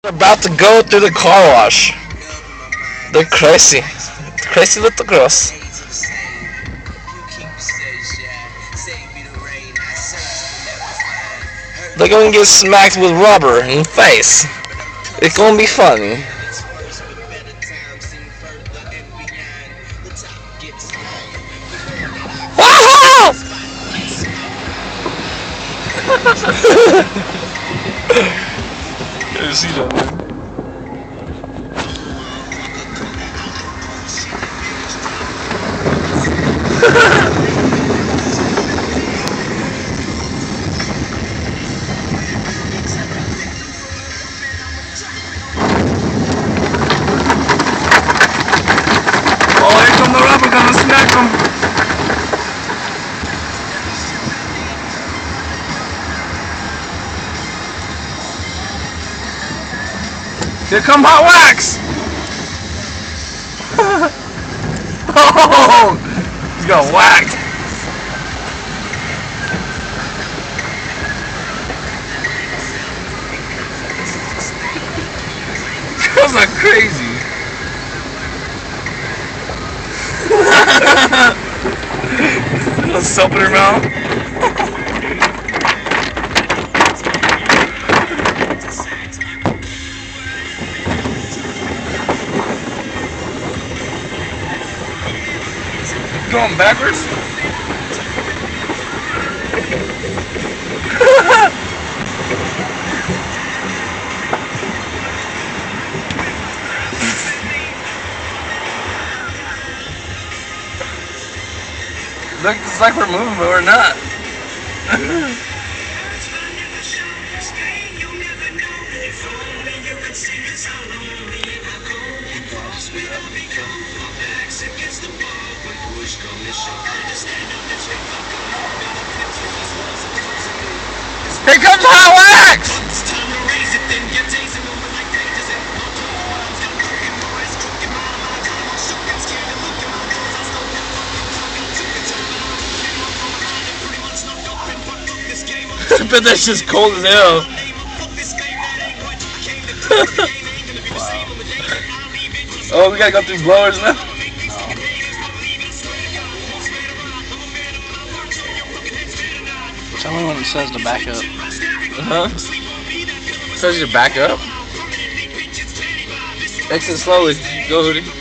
We're about to go through the car wash. They're crazy. Crazy little girls. They're gonna get smacked with rubber in the face. It's gonna be funny. Wahoo! You see that, man? Oh, here come the rubber, gonna smack him. Here come hot wax! Oh, he's got whacked. Girls are crazy. Little soap in her mouth. Going backwards? Looks like we're moving, but we're not. Here comes hot wax! I bet that's just cold as hell. Oh, we gotta go through blowers now? Tell me when it says to back up. Huh? Says you to back up? Exit slowly. Go, Hootie.